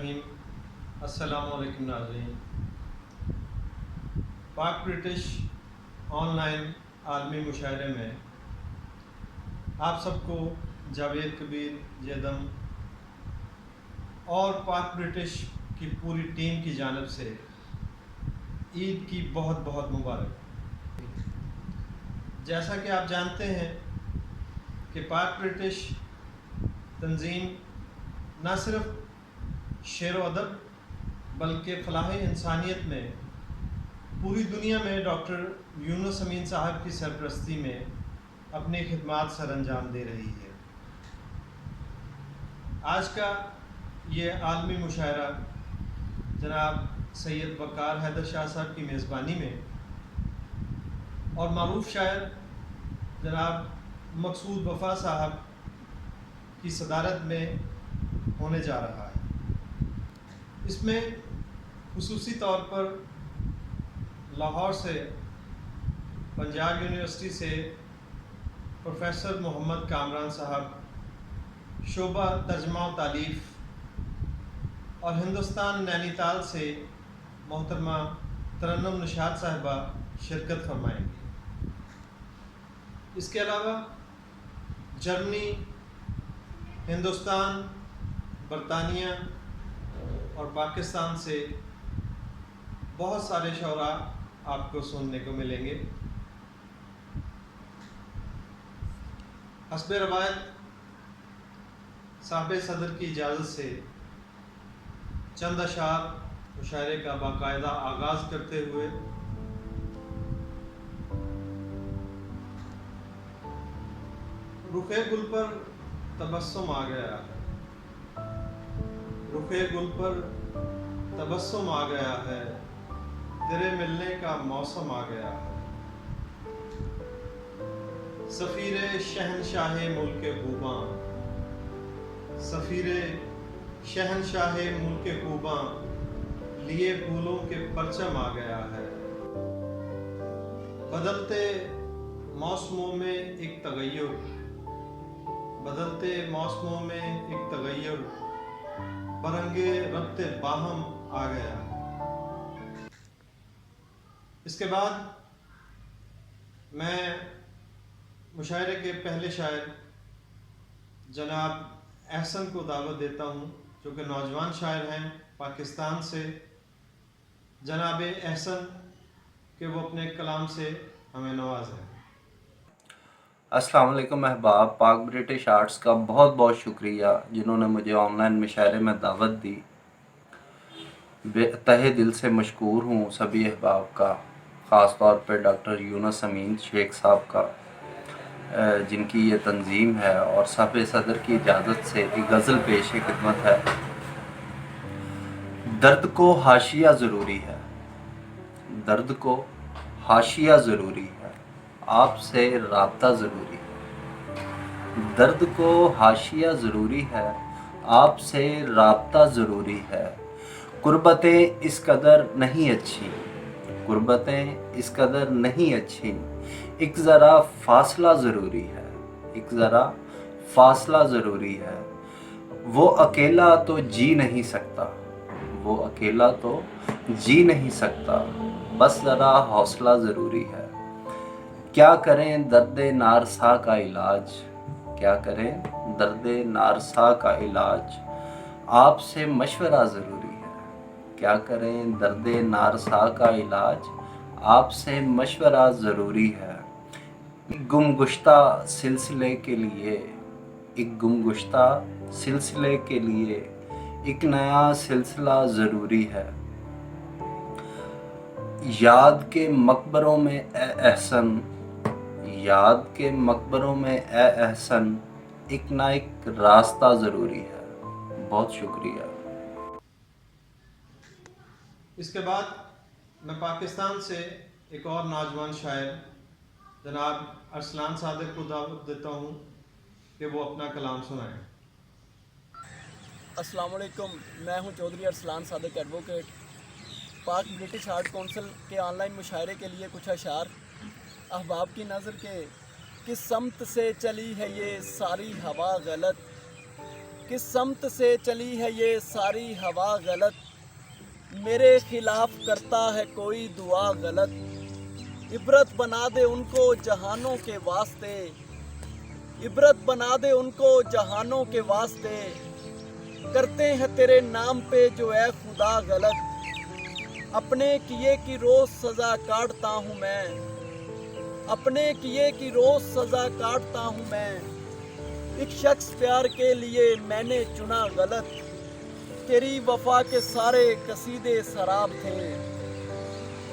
الرحیم۔ السلام علیکم ناظرین۔ پاک برٹش آن لائن عالمی مشاعرے میں آپ سب کو جاوید کبیر جیدم اور پاک برٹش کی پوری ٹیم کی جانب سے عید کی بہت بہت مبارک۔ جیسا کہ آپ جانتے ہیں کہ پاک برٹش تنظیم نہ صرف شعر و ادب بلکہ فلاح انسانیت میں پوری دنیا میں ڈاکٹر یونس امین صاحب کی سرپرستی میں اپنی خدمات سر انجام دے رہی ہے۔ آج کا یہ عالمی مشاعرہ جناب سید وقار حیدر شاہ صاحب کی میزبانی میں اور معروف شاعر جناب مقصود وفا صاحب کی صدارت میں ہونے جا رہا ہے۔ اس میں خصوصی طور پر لاہور سے، پنجاب یونیورسٹی سے پروفیسر محمد کامران صاحب شعبہ ترجمہ و تالیف اور ہندوستان نینی تال سے محترمہ ترنم نشاط صاحبہ شرکت فرمائیں گی۔ اس کے علاوہ جرمنی، ہندوستان، برطانیہ اور پاکستان سے بہت سارے شعراء آپ کو سننے کو ملیں گے۔ حسب روایت صاحب صدر کی اجازت سے چند اشعار مشاعرے کا باقاعدہ آغاز کرتے ہوئے رخ گل پر تبسم آ گیا ہے، رخ گل پر تبسم آ گیا ہے، تیرے ملنے کا موسم آ گیا ہے۔ سفیر شہنشاہ ملک خوباں، سفیر شہنشاہ ملک خوباں، لیے پھولوں کے پرچم آ گیا ہے۔ بدلتے موسموں میں ایک تغیر، بدلتے موسموں میں ایک تغیر، برنگ ربط باہم آ گیا ہے۔ اس کے بعد میں مشاعرے کے پہلے شاعر جناب احسن کو دعوت دیتا ہوں، جو کہ نوجوان شاعر ہیں پاکستان سے۔ جناب احسن کہ وہ اپنے کلام سے ہمیں نوازیں۔ السلام علیکم احباب، پاک برٹش آرٹس کا بہت بہت شکریہ جنہوں نے مجھے آن لائن مشاعرے میں دعوت دی۔ تہہ دل سے مشکور ہوں سبھی احباب کا، خاص طور پہ ڈاکٹر یونس امین شیخ صاحب کا جن کی یہ تنظیم ہے، اور صاحب صدر کی اجازت سے ایک غزل پیش خدمت ہے۔ درد کو حاشیہ ضروری ہے، درد کو حاشیہ ضروری ہے، آپ سے رابطہ ضروری ہے۔ درد کو حاشیہ ضروری ہے، آپ سے رابطہ ضروری ہے۔ قربتیں اس قدر نہیں اچھی، قربتیں اس قدر نہیں اچھی، ایک ذرا فاصلہ ضروری ہے، ایک ذرا فاصلہ ضروری ہے۔ وہ اکیلا تو جی نہیں سکتا، وہ اکیلا تو جی نہیں سکتا، بس ذرا حوصلہ ضروری ہے۔ کیا کریں درد نارسا کا علاج، کیا کریں درد نارسا کا علاج، آپ سے مشورہ ضروری ہے۔ کیا کریں درد نارسا کا علاج، آپ سے مشورہ ضروری ہے۔ گم گشتہ سلسلے کے لیے، ایک گم گشتہ سلسلے کے لیے ایک نیا سلسلہ ضروری ہے۔ یاد کے مقبروں میں اے احسن، یاد کے مقبروں میں اے احسن، ایک نہ ایک راستہ ضروری ہے۔ بہت شکریہ۔ اس کے بعد میں پاکستان سے ایک اور نوجوان شاعر جناب ارسلان صادق کو دعوت دیتا ہوں کہ وہ اپنا کلام سنائیں۔ السلام علیکم، میں ہوں چودھری ارسلان صادق ایڈوکیٹ۔ پاک برٹش آرٹ کونسل کے آن لائن مشاعرے کے لیے کچھ اشعار۔ احباب کی نظر کے کس سمت سے چلی ہے یہ ساری ہوا غلط، किस समत से चली है ये सारी हवा गलत, मेरे खिलाफ करता है कोई दुआ गलत। इबरत बना दे उनको जहानों के वास्ते, इबरत बना दे उनको जहानों के वास्ते, करते हैं तेरे नाम पे जो है खुदा गलत। अपने किए की रोज़ सज़ा काटता हूँ मैं, अपने किए की रोज़ सज़ा काटता हूँ मैं। एक शख्स प्यार के लिए मैंने चुना गलत, तेरी वफा के सारे कसीदे शराब थे,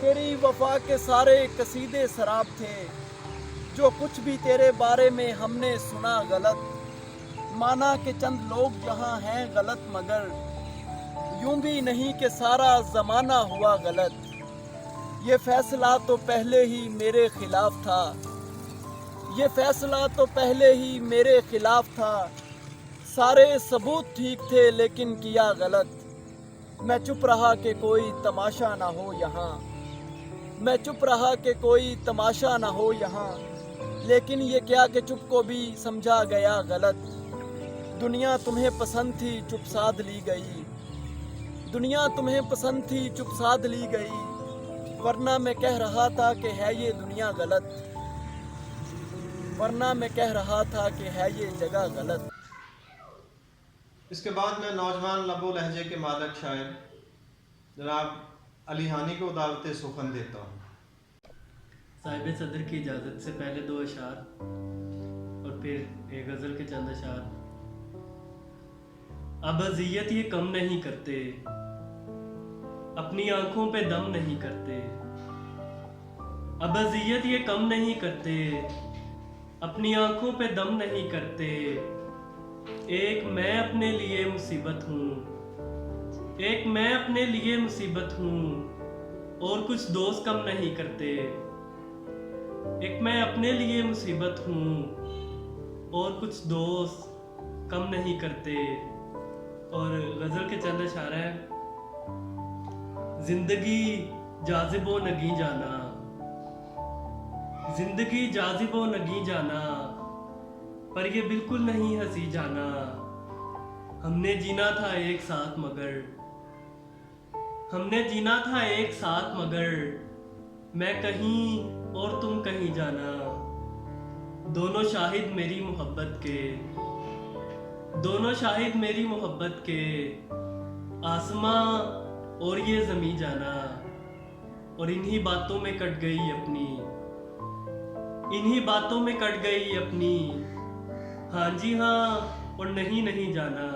तेरी वफा के सारे कसीदे शराब थे। जो कुछ भी तेरे बारे में हमने सुना गलत, माना कि चंद लोग यहाँ हैं गलत, मगर यूं भी नहीं कि सारा ज़माना हुआ गलत। ये फैसला तो पहले ही मेरे खिलाफ था, ये फैसला तो पहले ही मेरे खिलाफ था। सारे सबूत ठीक थे लेकिन किया गलत। मैं चुप रहा कि कोई तमाशा ना हो यहाँ, मैं चुप रहा कि कोई तमाशा ना हो यहाँ। लेकिन ये क्या कि चुप को भी समझा गया गलत। दुनिया तुम्हें पसंद थी चुप साध ली गई, दुनिया तुम्हें पसंद थी चुप साध ली गई। वरना मैं कह रहा था कि है ये दुनिया गलत, वरना मैं कह रहा था कि है ये जगह गलत। इसके बाद मैं नौजवान लबो लहजे के मालिक शायर जनाब अली हानी को दावत सुखन देता हूँ। साहिब सदर की इजाज़त से पहले दो अशार और फिर एक गज़ल के चंद अशार। अब अज़ियत ये कम नहीं करते, अपनी आंखों पे दम नहीं करते। अब अज़ियत ये कम नहीं करते, अपनी आंखों पे दम नहीं करते। एक मैं अपने लिए मुसीबत हूँ, एक मैं अपने लिए मुसीबत हूँ, और कुछ दोस्त कम नहीं करते। एक मैं अपने लिए मुसीबत हूँ और कुछ दोस्त कम नहीं करते। और गज़ल के चंद अशार हैं। जिंदगी जाज़िबो नगी जाना, जिंदगी जाज़िबो नगी जाना, पर ये बिल्कुल नहीं हंसी जाना। हमने जीना था एक साथ मगर, हमने जीना था एक साथ मगर, मैं कहीं और तुम कहीं जाना। दोनों शाहिद मेरी मोहब्बत के, दोनों शाहिद मेरी मोहब्बत के, आसमां और ये ज़मीं जाना। और इन्हीं बातों में कट गई अपनी, इन्हीं बातों में कट गई अपनी, हाँ जी हाँ और नहीं नहीं जाना।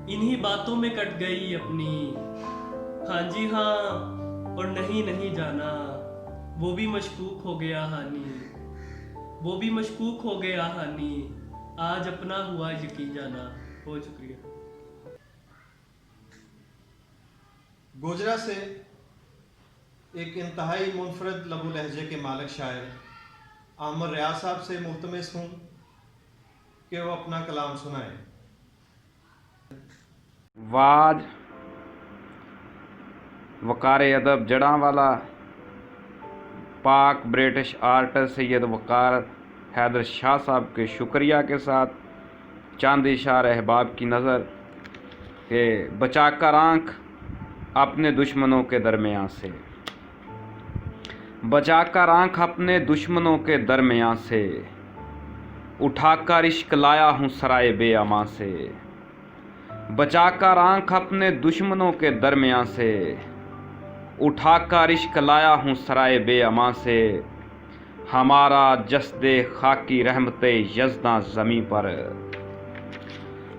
इन्हीं बातों में कट गई अपनी, हाँ जी हाँ और नहीं नहीं जाना। वो भी मशकूक हो गया हानी, वो भी मशकूक हो गया हानी, आज अपना हुआ यकीन जाना। बहुत शुक्रिया। गोजरा से एक इंतहाई मुनफरद लबो लहजे के मालिक शायर आमर रियाज साहब से मुल्तमस हूँ कि वो अपना कलाम सुनाएं। वाज वकार अदब जड़ांवाला पाक ब्रिटिश आर्टिस्ट सैयद वकार हैदर शाह साहब के शुक्रिया के साथ चंद इशार अहबाब की नज़र के बचाकर आँख अपने दुश्मनों के दरमियान से, बचाकर आँख अपने दुश्मनों के दरमियान से, उठाकर इश्क लाया हूँ सराय बेअमां से। बचाकर आँख अपने दुश्मनों के दरमियान से, उठाकर इश्क लाया हूँ सराय बेअमां से। हमारा जस्दे खाकी रहमते यज़दा ज़मीं पर,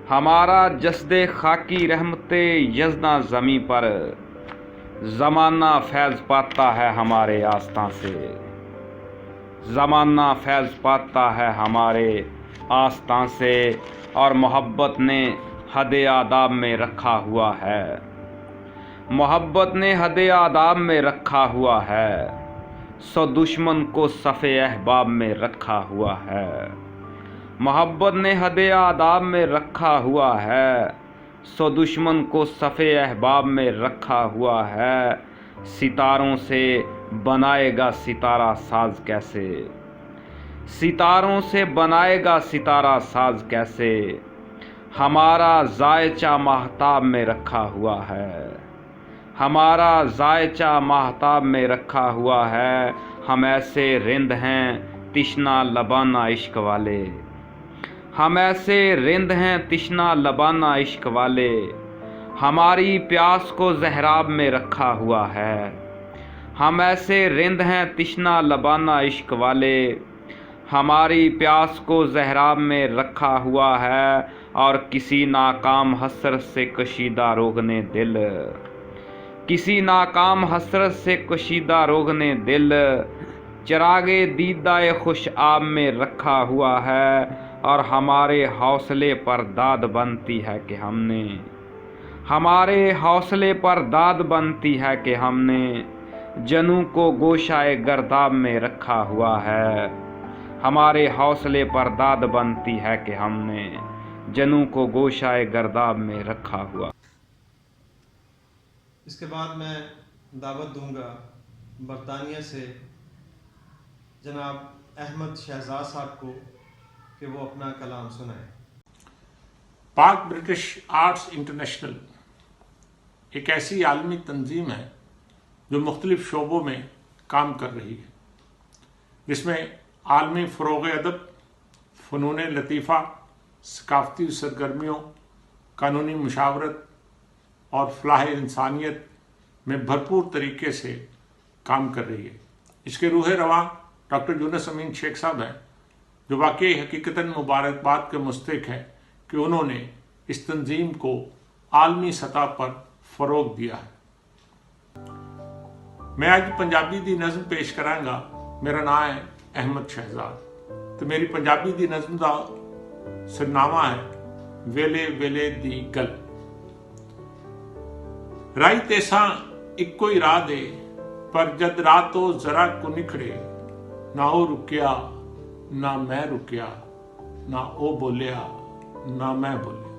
हमारा जस्दे खाकी रहमते यज़दा ज़मीं पर। ज़माना फैज़ पाता है हमारे आस्था से, ज़माना फैज़ पाता है हमारे आस्था से। और मोहब्बत ने हद आदाब में रखा हुआ है, मोहब्बत ने हद आदाब में रखा हुआ है। सो दुश्मन को सफ़े अहबाब में रखा हुआ है, मोहब्बत ने हद आदाब में रखा हुआ है। सो दुश्मन को सफ़े अहबाब में रखा हुआ है। सितारों से बनाएगा सितारा साज कैसे, सितारों से बनाएगा सितारा साज कैसे। हमारा जायचा माहताब में रखा हुआ है, हमारा जायचा माहताब में रखा हुआ है। हम ऐसे रिंद हैं तिश्ना लबाना इश्क वाले, हम ऐसे रिंद हैं तिश्ना लबाना इश्क वाले। हमारी प्यास को जहराब में रखा हुआ है, हम ऐसे रिंद हैं तिश्ना लबाना इश्क वाले। हमारी प्यास को जहराब में रखा हुआ है और किसी नाकाम हसरत से कशीदा रोगने दिल, किसी नाकाम हसरत से कशीदा रोगने दिल। चिरागे दीदाए खुश आब में रखा हुआ है और हमारे हौसले पर दाद बनती है कि हमने, हमारे हौसले पर दाद बनती है कि हमने जनू को गोशाए गर्दाब में रखा हुआ है। हमारे हौसले पर दाद बनती है कि हमने जनू को गोशाए गर्दाब में रखा हुआ। इसके बाद मैं दावत दूंगा बरतानिया से जनाब अहमद शहजाद साहब को कि वो अपना कलाम सुनाएं। पाक ब्रिटिश आर्ट्स इंटरनेशनल एक ऐसी आलमी तंजीम है जो मुख्तलिफ शोबों में काम कर रही है, जिसमें आलमी फ़रोग़ अदब, फ़नून लतीफ़ा, सकाफ़ती सरगर्मियों, कानूनी मुशावरत और फ़लाह इंसानियत में भरपूर तरीके से काम कर रही है। इसके रूह रवां डॉक्टर यूनुस अमीन शेख साहब हैं, जो वाकई हकीकतन मुबारकबाद के मुस्तहिक़ है कि उन्होंने इस तंजीम को आलमी सतह पर फ़रोग़ दिया है। मैं आज पंजाबी दी नज़म पेश करांगा। मेरा नाम है अहमद शहजाद तो मेरी पंजाबी दी नज़म का सरनामा है वेले वेले दी गल। राई तेसा इक्को ही राह दे, पर जद राह तो जरा को निखड़े, ना ओ रुकिया ना मैं रुकिया, ना ओ बोलिया ना मैं बोलिया,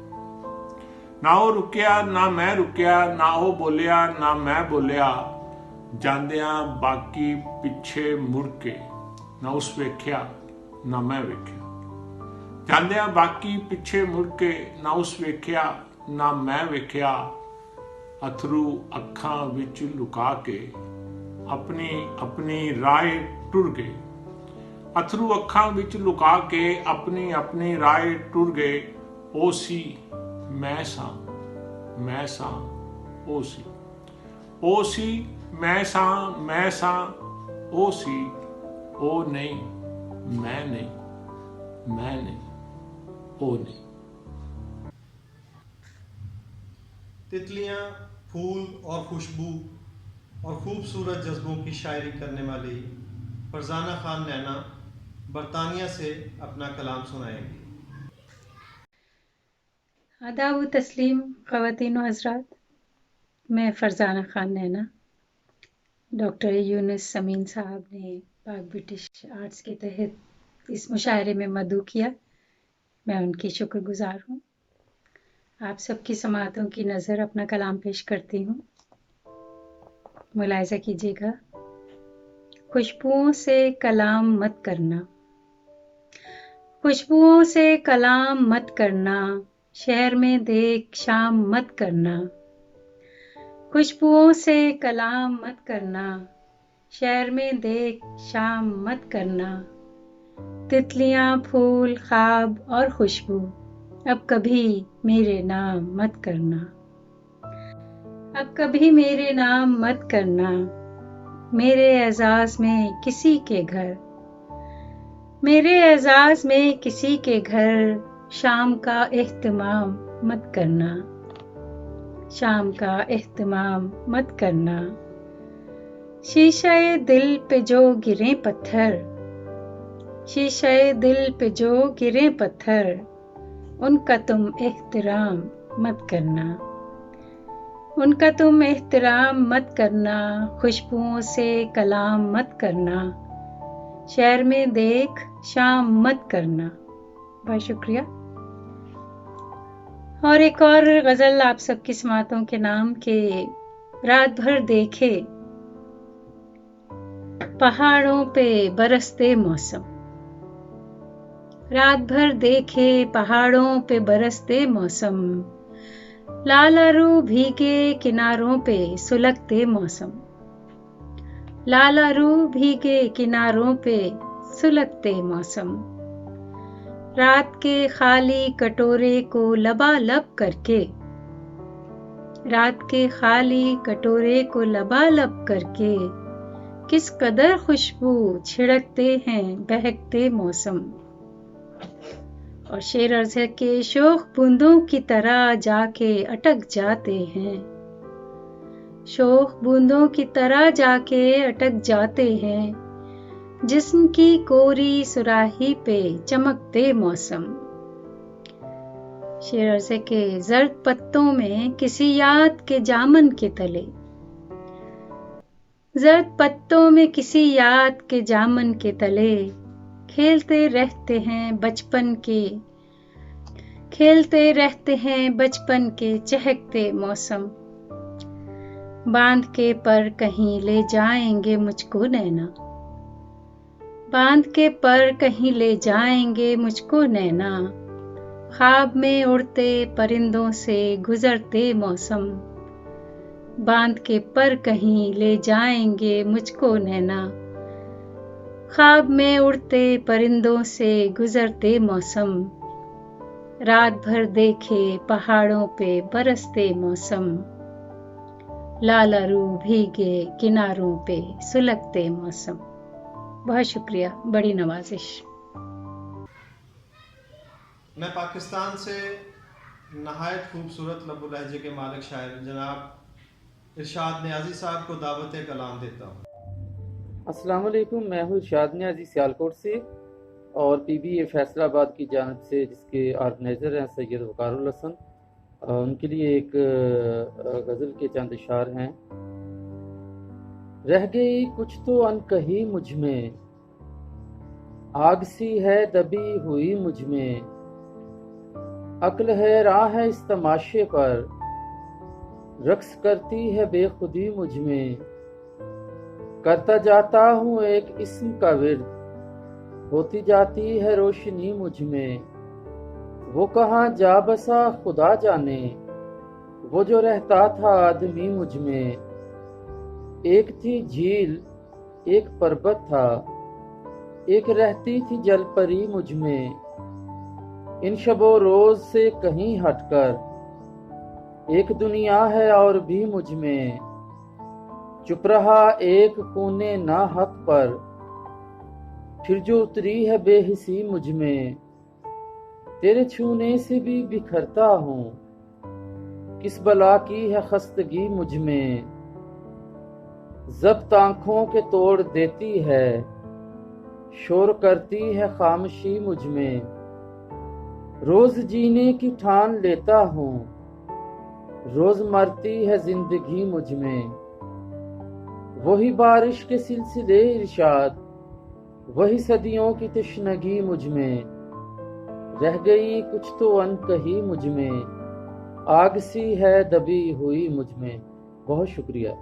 ना ओ रुकिया ना मैं रुकिया, ना ओ बोलिया ना मैं बोलिया। ਜਾਂਦਿਆਂ ਬਾਕੀ ਪਿੱਛੇ ਮੁੜ ਕੇ ਨਾ ਉਸ ਵੇਖਿਆ ਨਾ ਮੈਂ ਵੇਖਿਆ, ਜਾਂਦਿਆਂ ਬਾਕੀ ਪਿੱਛੇ ਮੁੜ ਕੇ ਨਾ ਉਸ ਵੇਖਿਆ ਨਾ ਮੈਂ ਵੇਖਿਆ। ਅਥਰੂ ਅੱਖਾਂ ਵਿੱਚ ਲੁਕਾ ਕੇ ਆਪਣੀ ਆਪਣੀ ਰਾਹ ਟੁਰ ਗਏ, ਅਥਰੂ ਅੱਖਾਂ ਵਿੱਚ ਲੁਕਾ ਕੇ ਆਪਣੀ ਆਪਣੀ ਰਾਹ ਟੁਰ ਗਏ। ਉਹ ਸੀ ਮੈਂ ਸਾਂ, ਮੈਂ ਸਾਂ ਉਹ ਸੀ, ਉਹ ਸੀ मैं सां ओ सी, ओ नहीं मैं नहीं, मैं नहीं ओ नहीं। तितलियां, फूल और खुशबू और खूबसूरत जज्बों की शायरी करने वाली फरजाना खान नैना बरतानिया से अपना कलाम सुनाएंगी। आदाब व तस्लीम ख़वातीन व हज़रात, मैं फरजाना खान नैना डॉक्टर यूनुस अमीन साहब ने पाक ब्रिटिश आर्ट्स के तहत इस मुशायरे में मदऊ किया। मैं उनकी शुक्रगुजार हूँ। आप सबकी समाअतों की नज़र अपना कलाम पेश करती हूँ। मुलाहिज़ा कीजिएगा। खुशबुओं से कलाम मत करना, खुशबुओं से कलाम मत करना, शहर में देख शाम मत करना। खुशबुओं से कलाम मत करना, शहर में देख शाम मत करना। तितलियां, फूल, ख्वाब और खुशबू, अब कभी मेरे नाम मत करना, अब कभी मेरे नाम मत करना। मेरे एजाज में किसी के घर, मेरे एजाज में किसी के घर शाम का एहतमाम मत करना, शाम का एहतमाम मत करना। शीशे दिल पे जो गिरे पत्थर, शीशे दिल पे जो गिरे पत्थर, उनका तुम एहतराम मत करना, उनका तुम एहतराम मत करना। खुशबुओं से कलाम मत करना, शहर में देख शाम मत करना। बहुत शुक्रिया। और एक और गज़ल आप सबकी समातों के नाम के रात भर देखे पहाड़ों पे बरसते मौसम, रात भर देखे पहाड़ों पे बरसते मौसम, लालारू भीगे किनारों पे सुलगते मौसम, लालारू भीगे किनारों पे सुलगते मौसम। रात के खाली कटोरे को लबालब करके, रात के खाली कटोरे को लबालब करके किस कदर खुशबू छिड़कते हैं बहकते मौसम। और शेर अर्ज़ है कि शोख बूंदों की तरह जाके अटक जाते हैं, शोख बूंदों की तरह जाके अटक जाते हैं, जिस्म की कोरी सुराही पे चमकते मौसम। शेर अर्ज़ है कि जर्द पत्तों में किसी याद के जामन के तले, जर्द पत्तों में किसी याद के जामन के तले खेलते रहते हैं बचपन के, खेलते रहते हैं बचपन के चहकते मौसम। बांध के पर कहीं ले जाएंगे मुझको नैना, बांध के पर कहीं ले जाएंगे मुझको नैना, ख्वाब में उड़ते परिंदों से गुजरते मौसम। बांध के पर कहीं ले जाएंगे मुझको नैना, ख्वाब में उड़ते परिंदों से गुजरते मौसम। रात भर देखे पहाड़ों पे बरसते मौसम, लालारू भीगे किनारों पे सुलगते मौसम। बहुत शुक्रिया, बड़ी नवाजिश। मैं पाकिस्तान से नहायत खूबसूरत लबो लहजे के मालिक शायर जनाब इरशाद नियाज़ी साहब को दावत कलाम देता हूँ। अस्सलाम वालेकुम, मैं हूँ इरशाद नियाज़ी सियालकोट से और PBA फैसलाबाद की जानब से, जिसके ऑर्गेनाइज़र हैं सैयद वक़ारुल हसन। उनके लिए एक गज़ल के चंद इशार हैं। रह गई कुछ तो अनकही मुझ में, आग सी है दबी हुई मुझ में, अक्ल है राह है इस तमाशे पर, रक्स करती है बेखुदी मुझ में। करता जाता हूँ एक इस्म का विर्द, होती जाती है रोशनी मुझ में। वो कहाँ जा बसा खुदा जाने, वो जो रहता था आदमी मुझ में। एक थी झील एक पर्वत था, एक रहती थी जल परी मुझ में। इन शबो रोज से कहीं हटकर एक दुनिया है और भी मुझ में। चुप रहा एक कोने ना हक पर, फिर जो उतरी है बेहिसी मुझ में। तेरे छूने से भी बिखरता हूँ, किस बला की है खस्तगी मुझ में। ज़ब्त आँखों के तोड़ देती है, शोर करती है खामोशी मुझ में। रोज जीने की ठान लेता हूँ, रोज मरती है जिंदगी मुझ में। वही बारिश के सिलसिले इरशाद, वही सदियों की तशनगी मुझ में। रह गई कुछ तो अनकही मुझ में, आग सी है दबी हुई मुझ में। बहुत शुक्रिया।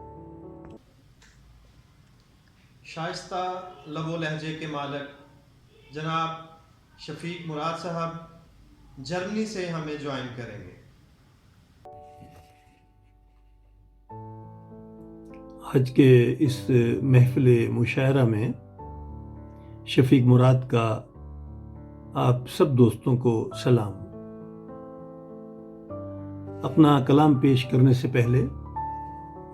शाइस्ता लबो लहजे के मालिक जनाब शफीक मुराद साहब जर्मनी से हमें ज्वाइन करेंगे। आज के इस महफिल मुशायरा में शफीक मुराद का आप सब दोस्तों को सलाम। अपना कलाम पेश करने से पहले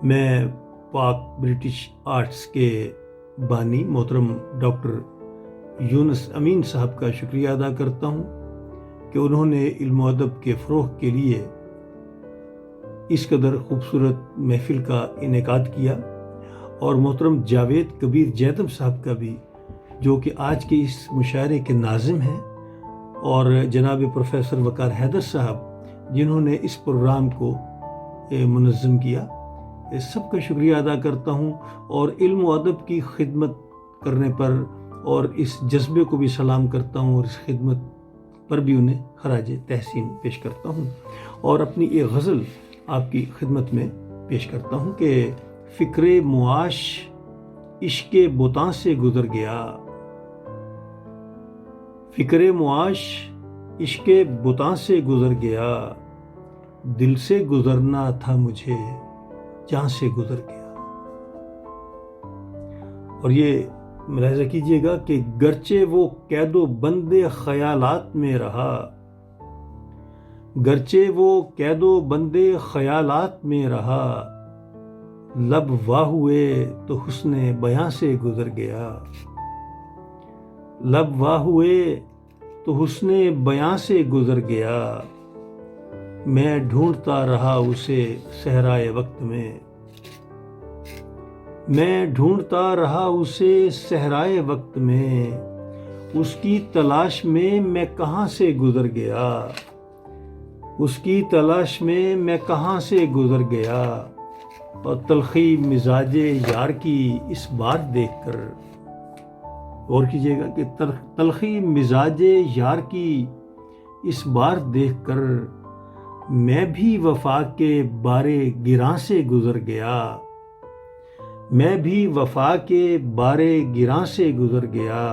मैं पाक ब्रिटिश आर्ट्स के बानी मोहतरम डॉक्टर यूनुस अमीन साहब का शुक्रिया अदा करता हूँ कि उन्होंने इल्म व अदब के फ़रोग़ के लिए इस कदर खूबसूरत महफिल का इनेकाद किया। और मोहतरम जावेद कबीर जैतम साहब का भी, जो कि आज के इस मुशायरे के नाज़िम हैं, और जनाब प्रोफेसर वक़ार हैदर साहब जिन्होंने इस प्रोग्राम को मुनज़्ज़म किया, सबका शुक्रिया अदा करता हूँ। और इल्म व अदब की खिदमत करने पर और इस जज्बे को भी सलाम करता हूँ, और इस खिदमत पर भी उन्हें खराज तहसीन पेश करता हूँ। और अपनी एक गज़ल आपकी खिदमत में पेश करता हूँ कि फ़िक्रे मुआश इश्क़े बुतां से गुज़र गया, فکر معاش عشق بتاں سے گزر گیا، دل سے گزرنا تھا مجھے جہاں سے گزر گیا۔ اور یہ ملاحظہ کیجئے گا کہ گرچہ وہ قید و بند خیالات میں رہا، گرچہ وہ قید و بند خیالات میں رہا، لب واہ ہوئے تو حسن بیاں سے گزر گیا، لب واہ ہوئے تو حسن بیاں سے گزر گیا، میں ڈھونڈتا رہا اسے صحرائے وقت میں، میں ڈھونڈتا رہا اسے صحرائے وقت میں، اس کی تلاش میں کہاں سے گزر گیا، اس کی تلاش میں کہاں سے گزر گیا۔ اور تلخی مزاج یار کی اس بات دیکھ کر غور کیجیے گا کہ تلخی مزاج یار کی اس بار دیکھ کر میں بھی وفا کے بارے گراں سے گزر گیا، میں بھی وفا کے بارے گراں سے گزر گیا۔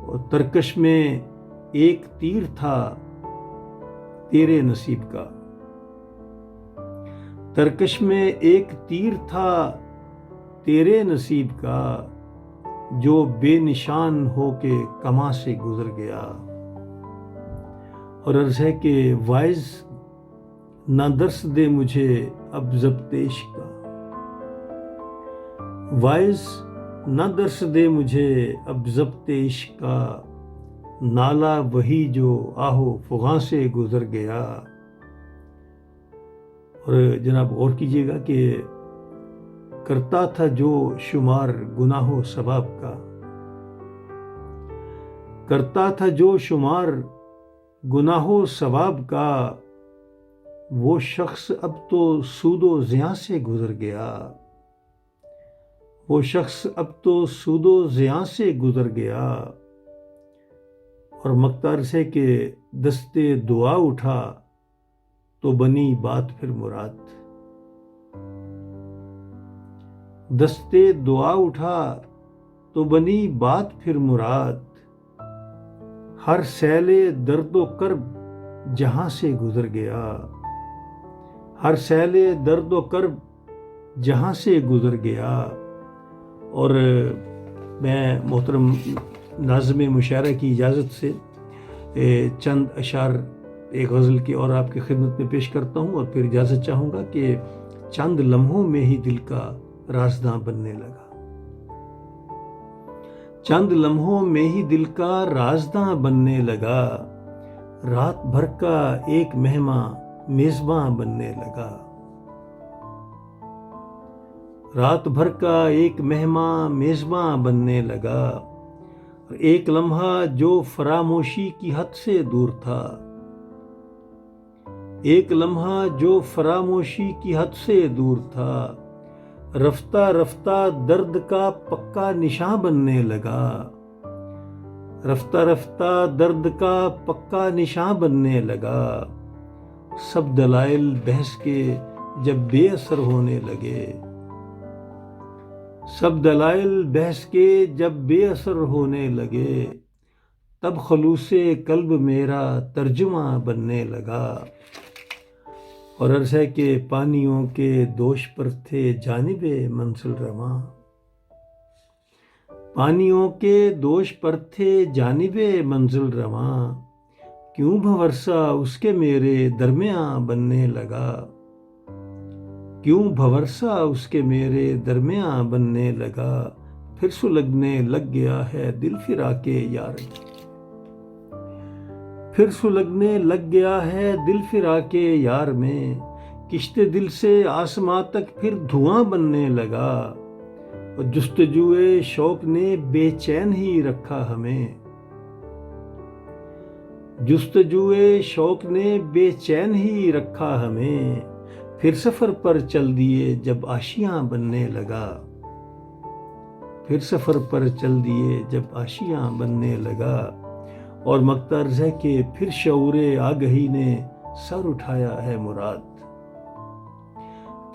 اور ترکش میں ایک تیر تھا تیرے نصیب کا، ترکش میں ایک تیر تھا تیرے نصیب کا، جو بے نشان ہو کے کماں سے گزر گیا۔ اور عرض ہے کہ وائز نہ درس دے مجھے اب ضبط عشق کا، وائز نہ درس دے مجھے اب ضبط عشق کا، نالا وہی جو آہو فغاں سے گزر گیا۔ اور جناب غور کیجئے گا کہ کرتا تھا جو شمار گناہ و ثواب کا، کرتا تھا جو شمار گناہ و ثواب کا، وہ شخص اب تو سود و زیاں سے گزر گیا، وہ شخص اب تو سود و زیاں سے گزر گیا۔ اور مختار سے کہ دستے دعا اٹھا تو بنی بات پھر مراد، دستے دعا اٹھا تو بنی بات پھر مراد، ہر سیل درد و کرب جہاں سے گزر گیا، ہر سیل درد و کرب جہاں سے گزر گیا۔ اور میں محترم ناظم مشاعرہ کی اجازت سے چند اشعار ایک غزل کی اور آپ کی خدمت میں پیش کرتا ہوں، اور پھر اجازت چاہوں گا کہ چند لمحوں میں ہی دل کا رازداں بننے لگا، چند لمحوں میں ہی دل کا رازداں بننے لگا، رات بھر کا ایک مہماں میزباں بننے لگا، رات بھر کا ایک مہماں میزباں بننے لگا، ایک لمحہ جو فراموشی کی حد سے دور تھا، ایک لمحہ جو فراموشی کی حد سے دور تھا، رفتہ رفتہ درد کا پکا نشاں بننے لگا، رفتہ رفتہ درد کا پکا نشاں بننے لگا، سب دلائل بحث کے جب بے اثر ہونے لگے، سب دلائل بحث کے جب بے اثر ہونے لگے، تب خلوص قلب میرا ترجمہ بننے لگا۔ اور عرض ہے کہ پانیوں کے دوش پر تھے جانب منزل رواں، پانیوں کے دوش پر تھے جانب منزل رواں، کیوں بھورسا اس کے میرے درمیاں بننے لگا، کیوں بھورسا اس کے میرے درمیاں بننے لگا، پھر سلگنے لگ گیا ہے دل پھرا کے یار میں، پھر سلگنے لگ گیا ہے دل پھرا کے یار میں، کشتے دل سے آسماں تک پھر دھواں بننے لگا، اور جستجوئے شوق نے بے چین ہی رکھا ہمیں، جستجوئے شوق نے بے چین ہی رکھا ہمیں، پھر سفر پر چل دیے جب آشیاں بننے لگا، پھر سفر پر چل دیے جب آشیاں بننے لگا۔ اور مقترض ہے کہ پھر شعور آگہی نے سر اٹھایا ہے مراد،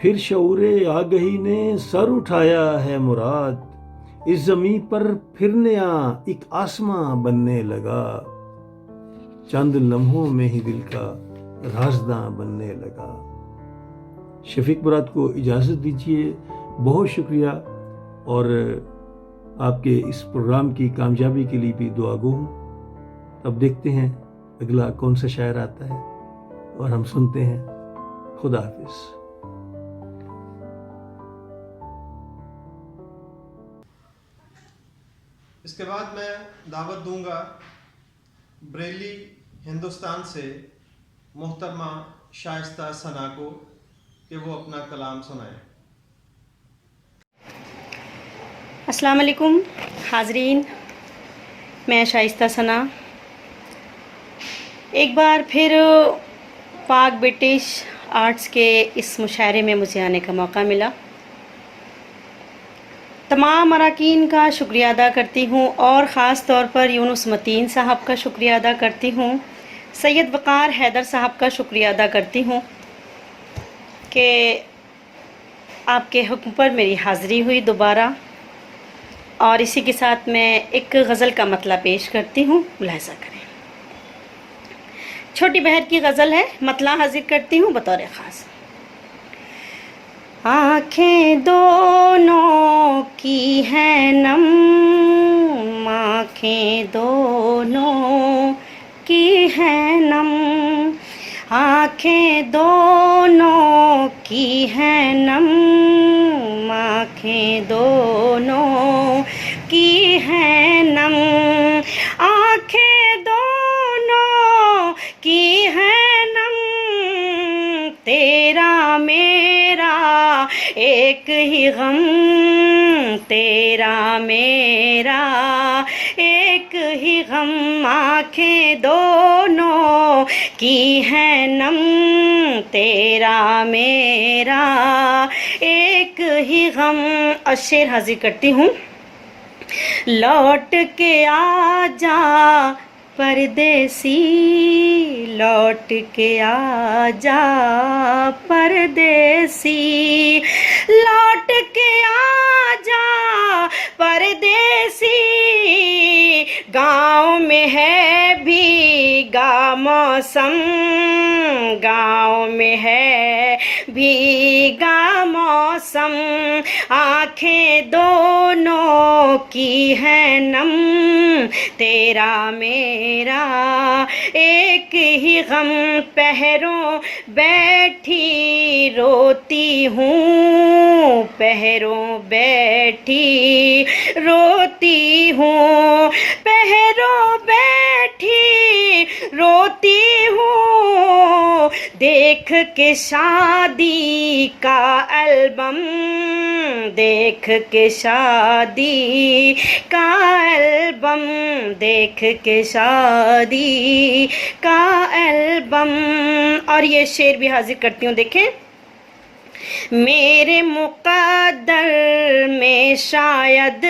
پھر شعور آگہی نے سر اٹھایا ہے مراد، इस ज़मीं पर फिर नया एक आसमां बनने लगा, चंद लम्हों में ही दिल का राज़दां बनने लगा। शफीक मुराद को इजाज़त दीजिए, बहुत शुक्रिया, और आपके इस प्रोग्राम की कामयाबी के लिए भी दुआगो हूँ। अब देखते हैं अगला कौन सा शायर आता है और हम सुनते हैं। खुदा हाफिज़। इसके बाद मैं दावत दूंगा बरेली हिंदुस्तान से मोहतरमा शाइस्ता सना को कि वो अपना कलाम सुनाएं। अस्सलाम वालेकुम हाज़रीन, मैं शाइस्ता सना एक बार फिर पाक ब्रिटिश आर्ट्स के इस मुशायरे में मुझे आने का मौका मिला। तमाम अरकान का शुक्रिया अदा करती हूँ और ख़ास तौर पर यूनुस मतीन साहब का शुक्रिया अदा करती हूँ, सैयद वक़ार हैदर साहब का शुक्रिया अदा करती हूँ कि आपके हुक्म पर मेरी हाज़िरी हुई दोबारा। और इसी के साथ मैं एक गज़ल का मतला पेश करती हूँ, मुलाहिज़ा करें। छोटी बहर की गज़ल है, मतला हाजिर करती हूँ बतौर ख़ास। आँखें दोनों की हैं नम, आँखें दोनों की हैं नम, आँखें दोनों की हैं नम, आँखें दोनों की हैं नम, आँखें दोनों की हैं नम, तेरा मेरा एक ही गम, तेरा मेरा एक ही गम, आँखें दोनों की हैं नम, तेरा मेरा एक ही गम। और शेर हाजिर करती हूँ। लौट के आजा परदेसी, लौट के आजा परदेसी, लौट के आजा परदेसी, गाँव में है भीगा मौसम, गाँव में है भीगा मौसम, आँखें दोनों की हैं नम, तेरा मेरा एक ही गम, पहरों बैठी रोती हूँ, पहरों बैठी रोती हूँ, पहरों बैठी रोती हूँ, देख के शादी का एल्बम, देख के शादी का एल्बम, देख के शादी का एल्बम। और ये शेर भी हाजिर करती हूँ, देखें। मेरे मुक़द्दर में शायद,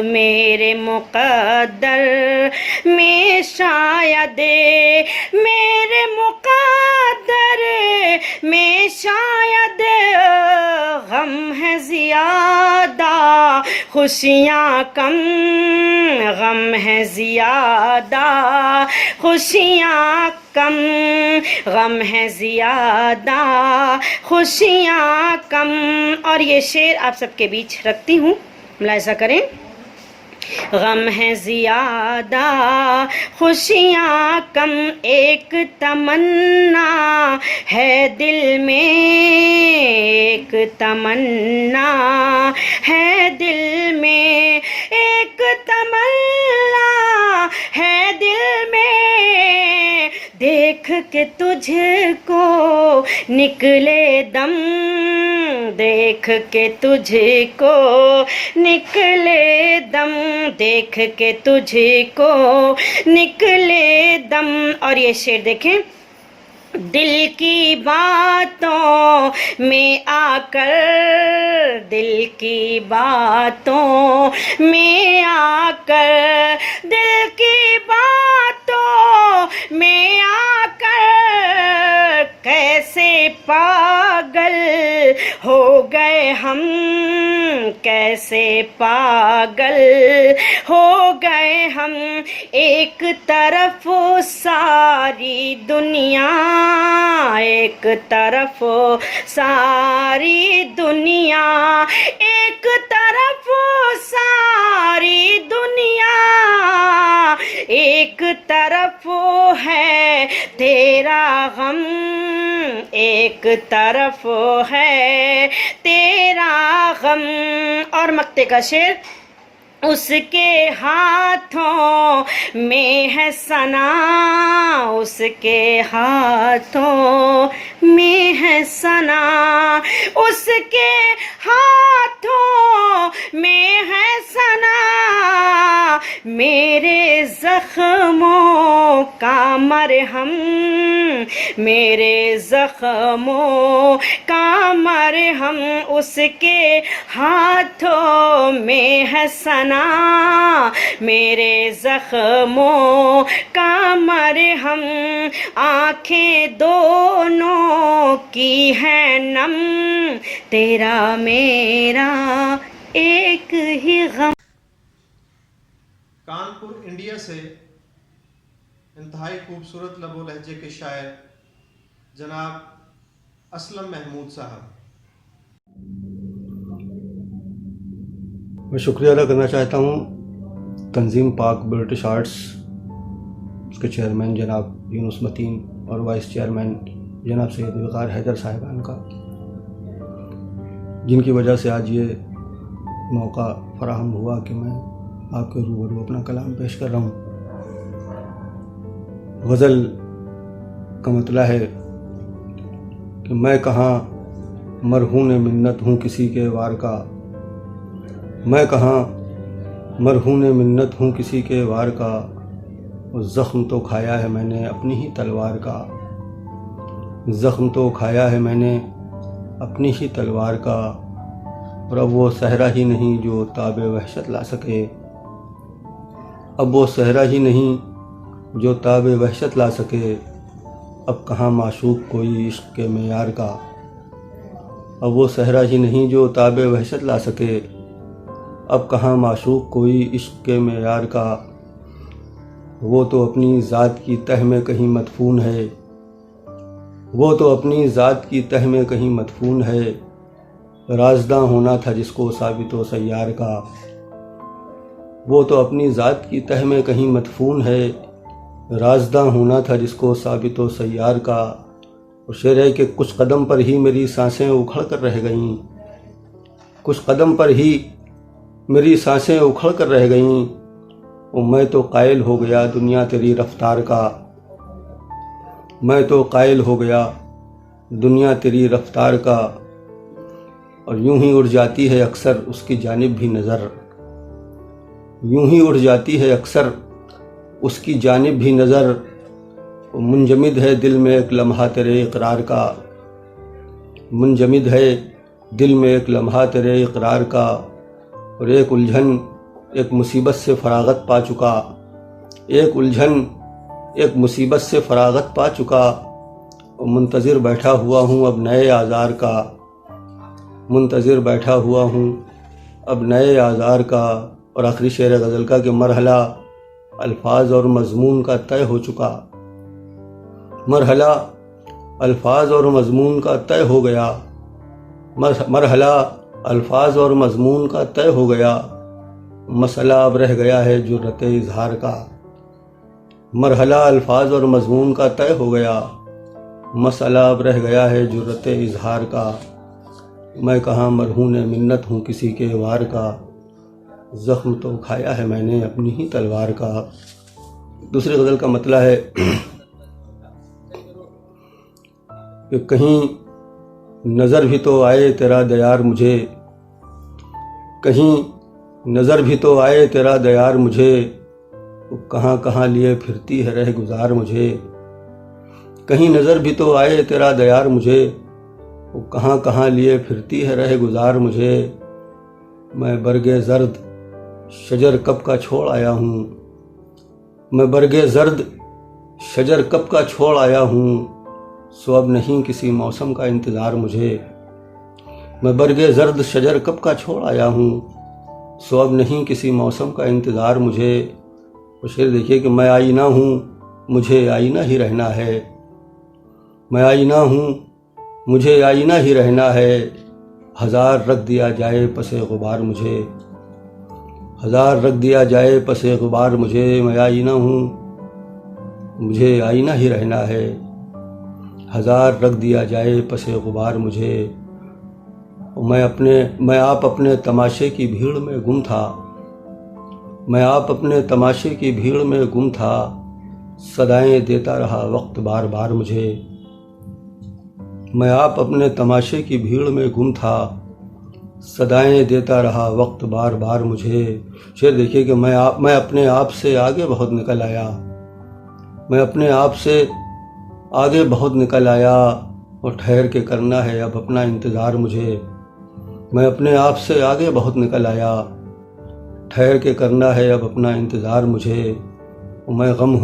मेरे मुक़द्दर में शायद, मेरे मुक़द्दर में शायद गम है ज़ियादा खुशियाँ कम, गम है ज़ियादा खुशियाँ कम, गम है ज़ियादा खुशियाँ कम। और ये शेर आप सबके बीच रखती हूँ, मुलाहिज़ा करें। गम है ज़ियादा खुशियाँ कम, एक तमन्ना है दिल में, एक तमन्ना है दिल में, एक तमन्ना है दिल में, देख के तुझको निकले दम, देख के तुझको निकले दम, देख के तुझको निकले दम। और ये शेर देखें। दिल की बातों में आकर, दिल की बातों में आकर, दिल की बातों में आकर, कैसे पागल हो गए हम, कैसे पागल हो गए हम, एक तरफ सारी दुनिया, एक तरफ सारी दुनिया, एक तरफ सारी दुनिया, एक तरफ है तेरा गम, एक तरफ है तेरा गम। और मक्ते का शेर, उसके हाथों में है सना, उसके हाथों में है सना, उसके हाथों में है सना, मेरे जख्मों का मरहम, मेरे जख्मों का मरहम, उसके हाथों में है सना, मेरे जख्मों का मरहम, आंखें दोनों की है नम, तेरा मेरा एक ही गम। कानपुर इंडिया से इंतहाई खूबसूरत लबो लहजे के शायर जनाब असलम महमूद साहब। मैं शुक्रिया अदा करना चाहता हूँ तंजीम पाक ब्रिटिश आर्ट्स, उसके चेयरमैन जनाब यूनुस मतीन और वाइस चेयरमैन जनाब सैयद वक़ार हैदर साहिबान का, जिनकी वजह से आज ये मौका फराहम हुआ कि मैं आपके रूबरू अपना कलाम पेश कर रहा हूँ। गज़ल का मतला है कि मैं कहाँ मरहून मिन्नत हूँ किसी के वार का, मैं कहाँ मरहून मिन्नत हूँ किसी के वार का, और ज़ख्म तो खाया है मैंने अपनी ही तलवार का, ज़ख्म तो खाया है मैंने अपनी ही तलवार का, और अब वो सहरा ही नहीं जो ताबे वहशत ला सके, अब वो सहरा ही नहीं जो ताबे वहशत ला सके, अब कहाँ माशूक कोई इश्क के मेयार का, अब वो सहरा ही नहीं जो ताबे वहशत ला सके, अब कहाँ माशूक कोई इश्क के मेयार का, वो तो अपनी ज़ात की तह में कहीं मदफून है, वो तो अपनी ज़ात की तह में कहीं मदफून है, राज़दां होना था जिसको साबितो सय्यार का, वो तो अपनी ज़ात की तह में कहीं मदफून है, राज़दां होना था जिसको साबितो सय्यार का। और शेर है कि कुछ कदम पर ही मेरी सांसें उखड़ कर रह गईं, कुछ कदम पर ही मेरी सांसें उखड़ कर रह गईं, और मैं तो कायल हो गया दुनिया तेरी रफ्तार का, मैं तो कायल हो गया दुनिया तेरी रफ्तार का, और यूं ही उड़ जाती है अक्सर उसकी जानिब भी नज़र, यूं ही उड़ जाती है अक्सर उसकी जानिब भी नज़र, मुंजमिद है दिल में एक लम्हा तेरे इकरार का, मुंजमिद है दिल में एक लम्हा तेरे इकरार का, और एक उलझन एक मुसीबत से फरागत पा चुका, एक उलझन एक मुसीबत से फरागत पा चुका, और मुंतज़िर बैठा हुआ हूँ अब नए आज़ार का, मुंतज़िर बैठा हुआ हूँ अब नए आज़ार का। और आखिरी शेर गज़ल का कि मरहला अल्फाज और मज़मून का तय हो चुका, मरहला अल्फाज और मज़मून का तय हो गया, मरहला अल्फाज और मज़मून का तय हो गया, मसला अब रह गया है जुर्रत इजहार का, मरहला अल्फाज और मज़मून का तय हो गया, मसला अब रह गया है जुर्रत इजहार का, मैं कहाँ मरहून मिन्नत हूँ किसी के वार का, ज़ख्म तो खाया है मैंने अपनी ही तलवार का। दूसरी गज़ल का मतला है कि कहीं नज़र भी तो आए तेरा दयार मुझे, कहीं नज़र भी तो आए तेरा दयार मुझे, वो कहाँ कहाँ लिए फिरती है रह गुज़ार मुझे, कहीं नज़र भी तो आए तेरा दयार मुझे, वो कहाँ कहाँ लिए फिरती है रह गुज़ार मुझे, मैं बरगे ज़र्द शजर कब का छोड़ आया हूँ, मैं बरगे ज़र्द शजर कब का छोड़ आया हूँ, सो अब नहीं किसी मौसम का इंतज़ार मुझे, मैं बरगे ज़र्द शजर कब का छोड़ आया हूँ, सो अब नहीं किसी मौसम का इंतज़ार मुझे। और शेर देखिए कि मैं आईना हूँ, मुझे आईना ही रहना है। मैं आईना हूँ, मुझे आईना ही रहना है। हज़ार रख दिया जाए पसे गुबार मुझे, हज़ार रख दिया जाए पसे गुबार मुझे। मैं आईना हूँ, मुझे आईना ही रहना है। हज़ार रख दिया जाए पसे गुबार मुझे। मैं आप अपने तमाशे की भीड़ में गुम था, मैं आप अपने तमाशे की भीड़ में गुम था। सदाएं देता रहा वक्त बार बार मुझे। मैं आप अपने तमाशे की भीड़ में गुम था, सदाएं देता रहा वक्त बार बार मुझे। शेर देखिए कि मैं अपने आप से आगे बहुत निकल आया, मैं अपने आप से आगे बहुत निकल आया। और ठहर के करना है अब अपना इंतज़ार मुझे। मैं अपने आप से आगे बहुत निकल आया, ठहर के करना है अब अपना इंतज़ार मुझे। मैं गम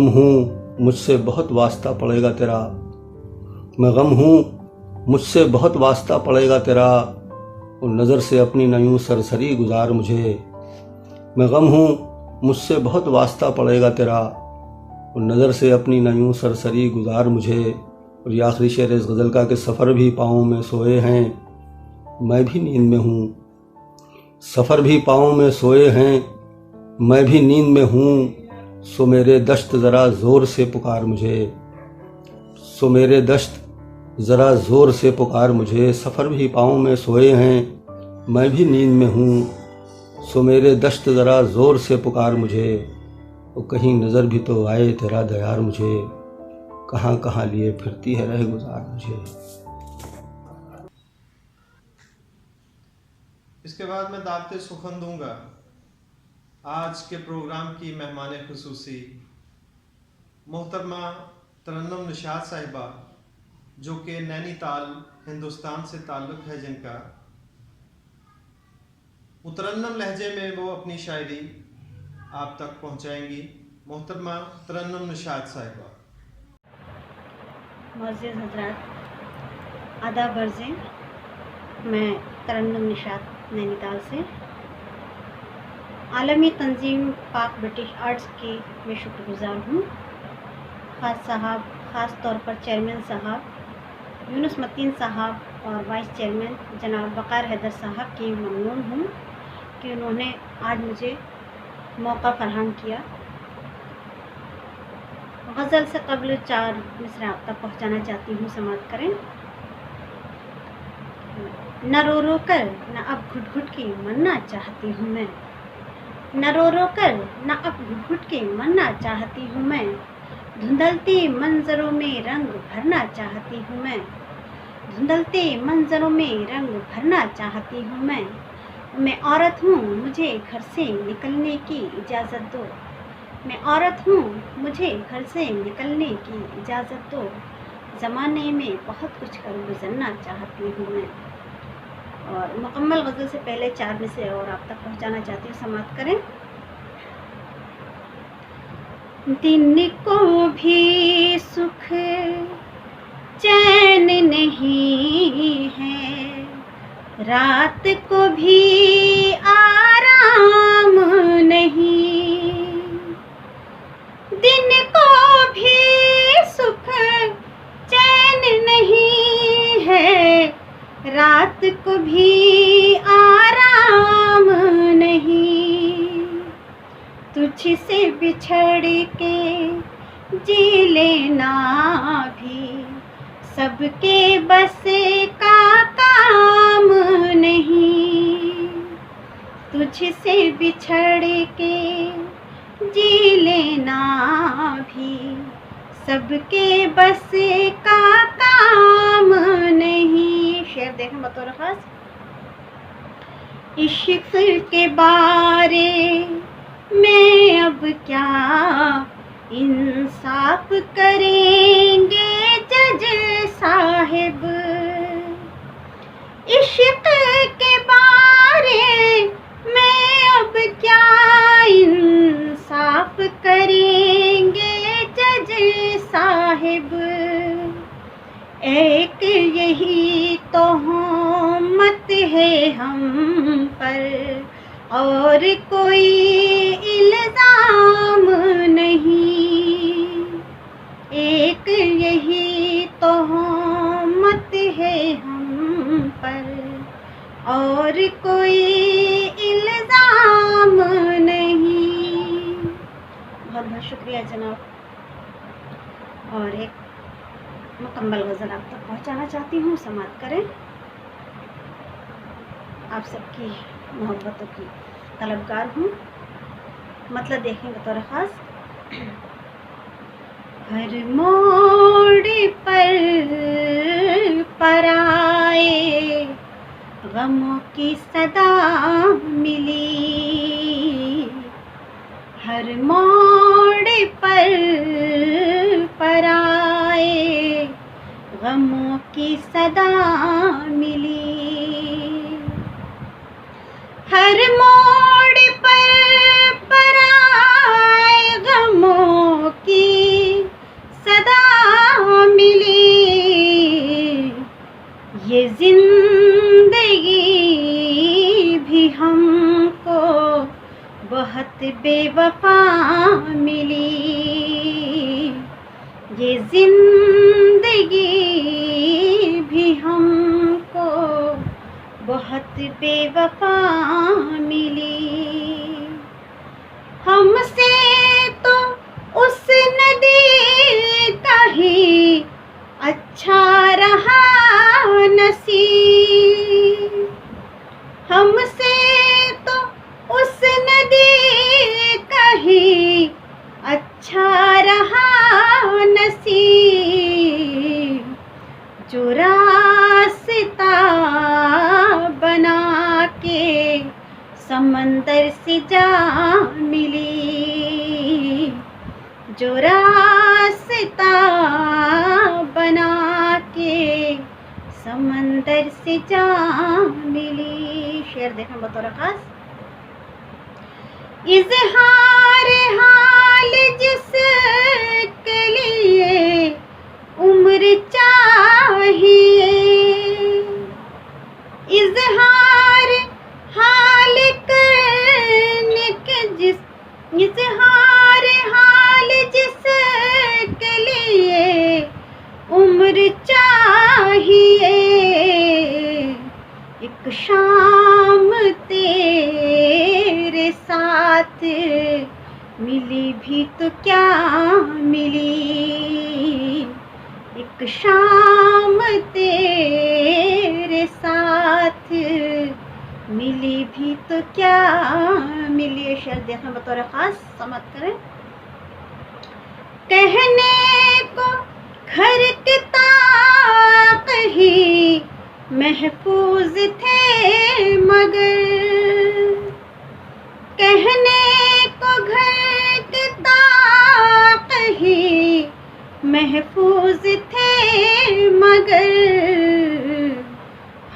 हूँ, मुझसे बहुत वास्ता पड़ेगा तेरा। मैं गम हूँ, मुझसे बहुत वास्ता पड़ेगा तेरा। और नज़र से अपनी न यूँ सरसरी गुजार मुझे। मैं गम हूँ, मुझसे बहुत वास्ता पड़ेगा तेरा। और नज़र से अपनी न यूँ सरसरी गुजार मुझे। और ये आखिरी शेर इस गज़ल का कि सफ़र भी पाँव में सोए हैं, मैं भी नींद में हूँ। सफ़र भी पाँव में सोए हैं, मैं भी नींद में हूँ। सो मेरे दश्त ज़रा ज़ोर से पुकार मुझे, सो मेरे दश्त ज़रा ज़ोर से पुकार मुझे। सफ़र भी पाँव में सोए हैं, मैं भी नींद में हूँ। सो मेरे दश्त ज़रा ज़ोर से पुकार मुझे। और कहीं नज़र भी तो आए तेरा दयार मुझे, कहाँ कहाँ लिए फिरती है रह गुजार मुझे। इसके बाद मैं दावत सुखन दूंगा आज के प्रोग्राम की मेहमान खुसूसी मोहतरमा तरन्नुम निशात साहिबा, जो कि नैनीताल हिंदुस्तान से ताल्लुक़ है जिनका। मुतरन्नम लहजे में वो अपनी शायरी आप तक पहुंचाएंगी। मोहतरमा तरन्नुम निशात साहिबा। मुअज़्ज़िज़ हज़रात, आदाब अर्ज़ें। मैं तरन्नुम निशात नैनीताल से। आलमी तंजीम पाक ब्रिटिश आर्ट्स की मैं शुक्रगुज़ार हूँ। ख़ास तौर पर चेयरमैन साहब यूनुस मतीन साहब और वाइस चेयरमैन जनाब वक़ार हैदर साहब की ममनून हूँ कि उन्होंने आज मुझे मौका फराहम किया। गज़ल से कबल 4 मिसरे आप तक पहुँचाना चाहती हूँ, समाअत करें। न रो रो कर न अब घुट घुट के मरना चाहती हूँ मैं, न रो रो कर न अब घुट घुट के मरना चाहती हूँ मैं। धुंधलते मंजरों में रंग भरना चाहती हूँ मैं, धुंधलते मंजरों में रंग भरना चाहती हूँ मैं। मैं औरत हूँ, मुझे घर से निकलने की इजाज़त दो। मैं औरत हूँ, मुझे घर से निकलने की इजाज़त दो। ज़माने में बहुत कुछ कर गुजरना चाहती हूँ मैं। और मुकम्मल गज़ल से पहले 4 में से और आप तक पहुँचाना चाहती हूँ, समाअत करें। दिन को भी सुख चैन नहीं है, रात को भी आराम नहीं। दिन को भी सुख चैन नहीं है, रात को भी आराम नहीं। तुझसे बिछड़ के जी लेना भी सबके बस का काम नहीं। तुझसे बिछड़ के जी लेना भी सबके बस का काम नहीं। शेर देखें बतौर खास। इश्क के बारे में अब क्या इंसाफ करेंगे जज साहिब। इश्क के बारे में अब क्या इंसाफ करेंगे जज साहिब। एक ये یہی تہمت ہے ہم پر اور کوئی الزام نہیں، ایک یہی تہمت ہے ہم پر اور کوئی الزام نہیں۔ بہت بہت شکریہ جناب۔ اور ایک مکمل غزل آپ تک پہنچانا چاہتی ہوں، سماعت کریں۔ آپ سب کی محبتوں کی طلبگار ہوں، مطلب دیکھیں بطور خاص۔ ہر موڑ پر آئے غموں کی صدا ملی، ہر موڑ پر آئے غموں کی صدا ملی، ہر موڑ پر آئے غموں کی صدا ملی، یہ زندگی بھی ہم کو بہت بے وفا ملی، یہ زندگی بھی ہم کو بہت بے وفا ملی، ہم سے تو اس ندی کا ہی اچھا رہا نصیب، ہم سے تو اس ندی کا ہی اچھا رہا نصیب، جو راستہ بنا کے سمندر سے جا ملی، جو راستہ بنا کے سمندر سے جا ملی۔ شعر دیکھیں بطور خاص۔ اظہار حال جس کے لیے عمر چاہیے، اظہار حال کرنے کے اظہار حال جس کے لیے عمر چاہیے، ایک شام تیرے ساتھ ملی بھی تو کیا ملی، ایک شام تیرے ساتھ ملی بھی تو کیا ملی۔ شعر دیکھیں بطور خاص، سماعت کریں۔ کہنے کو گھر کے طاق ہی محفوظ تھے مگر، کہنے کو گھر کے طاق ہی محفوظ تھے مگر،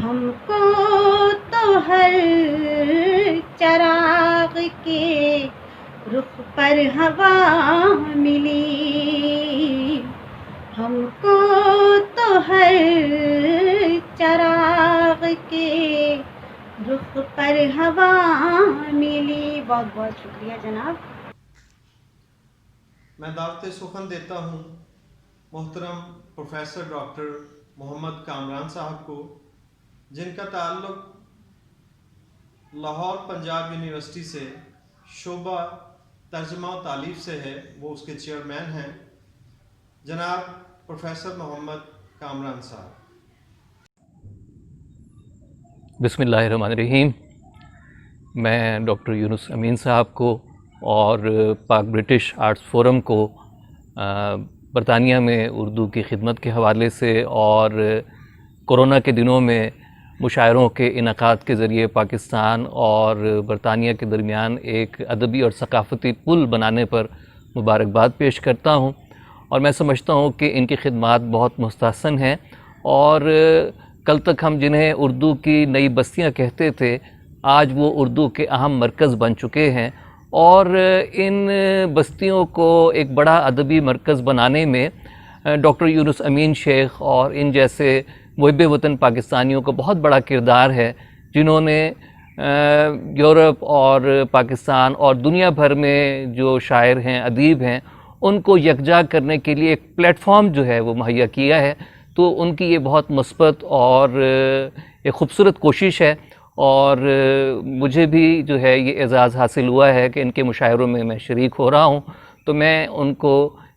ہم کو تو ہر چراغ کے رخ پر ہوا ملی، ہم کو تو ہر چراغ کے رخ پر ہوا ملی۔ بہت بہت شکریہ جناب۔ میں دعوت سخن دیتا ہوں محترم پروفیسر ڈاکٹر محمد کامران صاحب کو، جن کا تعلق لاہور پنجاب یونیورسٹی سے شعبہ ترجمہ و تالیف سے ہے، وہ اس کے چیئرمین ہیں، جناب پروفیسر محمد کامران صاحب۔ بسم اللہ الرحمن الرحیم۔ میں ڈاکٹر یونس امین صاحب کو اور پاک برٹش آرٹس فورم کو برطانیہ میں اردو کی خدمت کے حوالے سے اور کورونا کے دنوں میں مشاعروں کے انعقاد کے ذریعے پاکستان اور برطانیہ کے درمیان ایک ادبی اور ثقافتی پل بنانے پر مبارکباد پیش کرتا ہوں، اور میں سمجھتا ہوں کہ ان کی خدمات بہت مستحسن ہیں، اور کل تک ہم جنہیں اردو کی نئی بستیاں کہتے تھے، آج وہ اردو کے اہم مرکز بن چکے ہیں، اور ان بستیوں کو ایک بڑا ادبی مرکز بنانے میں ڈاکٹر یونس امین شیخ اور ان جیسے मुहब्बे वतन पाकिस्तानियों का बहुत बड़ा किरदार है, जिन्होंने यूरोप और पाकिस्तान और दुनिया भर में जो शायर हैं, अदीब हैं, उनको यकजा करने के लिए एक प्लेटफॉर्म जो है वो मुहैया किया है। तो उनकी ये बहुत मुस्बत और एक ख़ूबसूरत कोशिश है, और मुझे भी जो है ये एज़ाज़ हासिल हुआ है कि इनके मुशायरों में मैं शरीक हो रहा हूँ। तो मैं उनको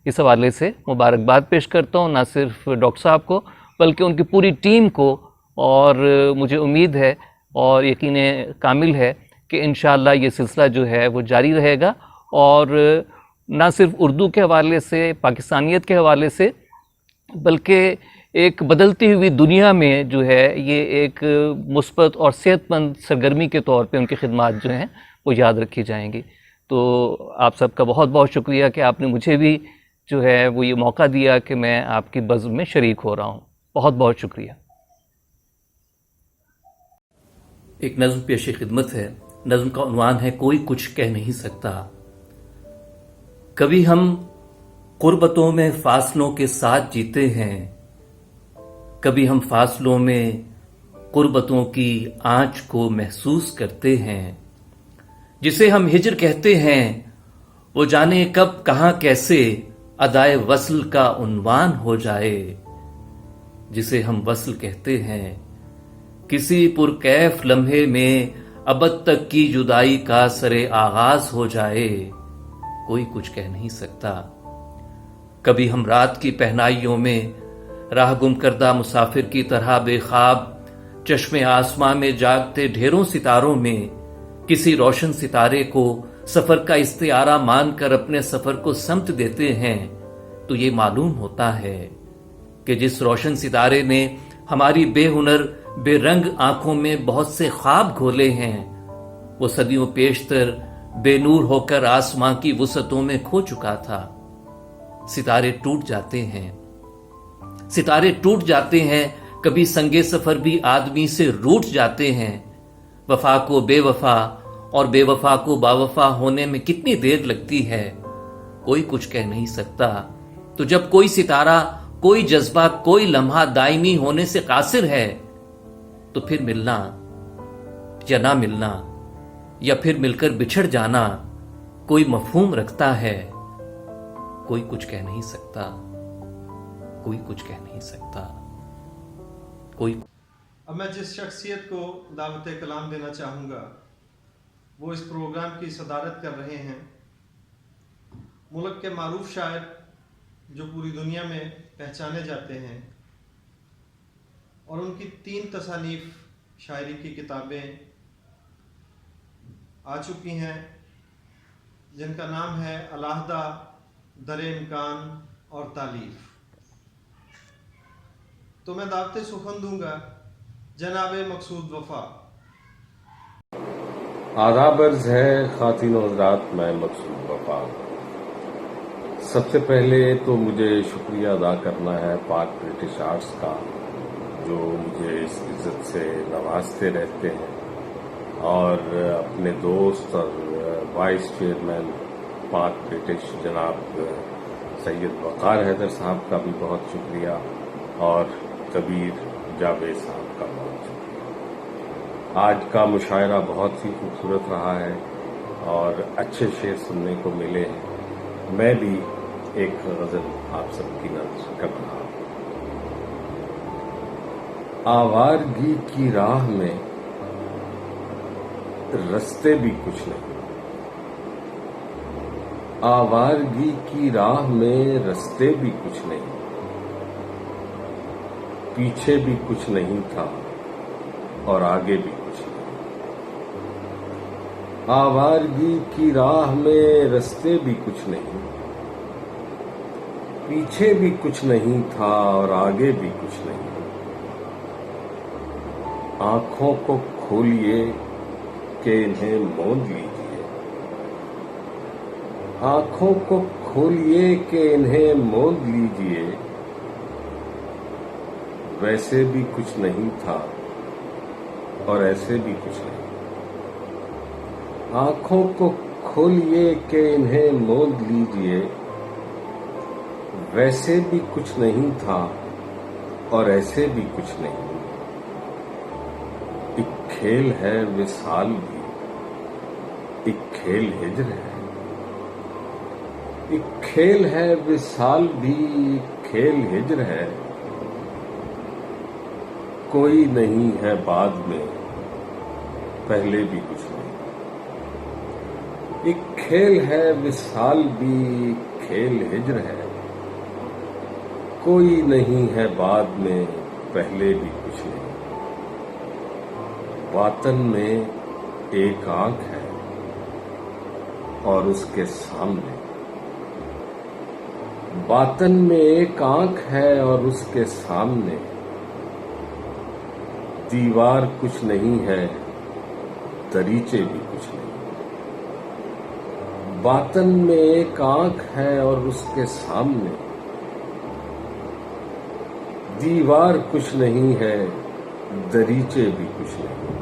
इस हवाले से मुबारकबाद पेश करता हूँ, ना सिर्फ डॉक्टर साहब को बल्कि उनकी पूरी टीम को। और मुझे उम्मीद है और यकीन कामिल है कि इंशाअल्लाह ये सिलसिला जो है वो जारी रहेगा, और ना सिर्फ उर्दू के हवाले से, पाकिस्तानियत के हवाले से, बल्कि एक बदलती हुई दुनिया में जो है ये एक मुस्बत और सेहतमंद सरगर्मी के तौर पे उनकी खिदमत जो हैं वो याद रखी जाएंगी। तो आप सबका बहुत बहुत शुक्रिया कि आपने मुझे भी जो है वो ये मौका दिया कि मैं आपकी बज़्म में शरीक हो रहा हूँ। बहुत बहुत शुक्रिया। एक नज़्म पेश खिदमत है। नज़्म का उन्वान है कोई कुछ कह नहीं सकता। कभी हम कुर्बतों में फासलों के साथ जीते हैं, कभी हम फासलों में कुर्बतों की आंच को महसूस करते हैं। जिसे हम हिजर कहते हैं वो जाने कब कहां कैसे अदाए वस्ल का उन्वान हो जाए। जिसे हम वस्ल कहते हैं किसी पुरकैफ लम्हे में अबद तक की जुदाई का सरे आगाज हो जाए। कोई कुछ कह नहीं सकता। कभी हम रात की पहनाइयों में राह गुम करदा मुसाफिर की तरह बेख्वाब चश्मे आसमां में जागते ढेरों सितारों में किसी रोशन सितारे को सफर का इस्तियारा मानकर अपने सफर को समत देते हैं, तो ये मालूम होता है कि जिस रोशन सितारे ने हमारी बेहुनर बेरंग आंखों में बहुत से ख्वाब घोले हैं, वो सदियों पेशतर बेनूर होकर आसमां की वुसतों में खो चुका था। सितारे टूट जाते हैं, सितारे टूट जाते हैं, कभी संगे सफर भी आदमी से रूठ जाते हैं। वफा को बेवफा और बेवफा को बावफा होने में कितनी देर लगती है, कोई कुछ कह नहीं सकता। तो जब कोई सितारा, कोई जज्बा, कोई लम्हा दायमी होने से कासिर है, तो फिर मिलना या ना मिलना या फिर मिलकर बिछड़ जाना कोई मफहूम रखता है। कोई कुछ कह नहीं सकता, कोई कुछ कह नहीं सकता, कोई। अब मैं जिस शख्सियत को दावत कलाम देना चाहूँगा वो इस प्रोग्राम की सदारत कर रहे हैं। मुल्क के मारूफ शायर जो पूरी दुनिया में पहचाने जाते हैं, और उनकी 3 तसानीफ शायरी की किताबें आ चुकी हैं, जिनका नाम है अलहदा, दर इम्कान और तालीफ। तो मैं दावत सुखन दूंगा जनाब मकसूद वफा। आदाब अर्ज है खातिन और हज़रात, मैं मकसूद वफा। सबसे पहले तो मुझे शुक्रिया अदा करना है पाक ब्रिटिश आर्ट्स का, जो मुझे इस इज्जत से नवाजते रहते हैं, और अपने दोस्त और वाइस चेयरमैन पाक ब्रिटिश जनाब सैयद वक़ार हैदर साहब का भी बहुत शुक्रिया, और कबीर जावेद साहब का बहुत शुक्रिया। आज का मुशायरा बहुत ही खूबसूरत रहा है और अच्छे शेर सुनने को मिले हैं। मैं भी एक गज़ल आप सबकी नज़र कर रहा हूँ। आवारगी की राह में रस्ते भी कुछ नहीं, आवारगी की राह में रस्ते भी कुछ नहीं, पीछे भी कुछ नहीं था और आगे भी कुछ नहीं। आवारगी की राह में रस्ते भी कुछ नहीं, पीछे भी कुछ नहीं था और आगे भी कुछ नहीं। आंखों को खोलिए कि इन्हें मोंद लीजिए, आंखों को खोलिए कि इन्हें मोंद लीजिए। वैसे भी कुछ नहीं था और ऐसे भी कुछ नहीं। आंखों को खोलिए कि इन्हें मोंद लीजिए। वैसे भी कुछ नहीं था اور ایسے بھی کچھ نہیں. ایک کھیل ہے وصال بھی، ایک کھیل ہجر ہے. ایک کھیل ہے وصال بھی، ایک کھیل ہجر ہے. کوئی نہیں ہے بعد میں، پہلے بھی کچھ نہیں. ایک کھیل ہے وصال بھی، ایک کھیل ہجر ہے. کوئی نہیں ہے بعد میں، پہلے بھی کچھ نہیں. باطن میں ایک آنکھ ہے اور اس کے سامنے، باطن میں ایک آنکھ ہے اور اس کے سامنے دیوار کچھ نہیں ہے، دریچے بھی کچھ نہیں. باطن میں ایک آنکھ ہے اور اس کے سامنے دیوار کچھ نہیں ہے، دریچے بھی کچھ نہیں.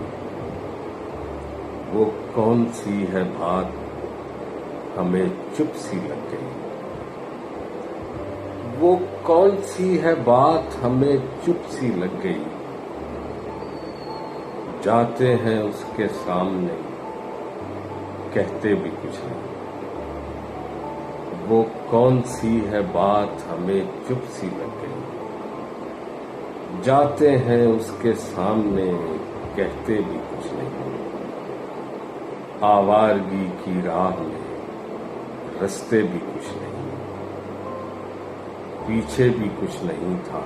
وہ کون سی ہے بات ہمیں چپ سی لگ گئی. وہ کون سی ہے بات ہمیں چپ سی لگ گئی. جاتے ہیں اس کے سامنے، کہتے بھی کچھ نہیں. وہ کون سی ہے بات ہمیں چپ سی لگ گئی. جاتے ہیں اس کے سامنے، کہتے بھی کچھ نہیں. آوارگی کی راہ میں رستے بھی کچھ نہیں، پیچھے بھی کچھ نہیں تھا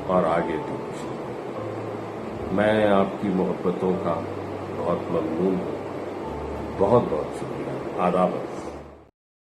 اور آگے بھی کچھ نہیں. میں آپ کی محبتوں کا بہت ممنون ہوں. بہت بہت شکریہ. آداب.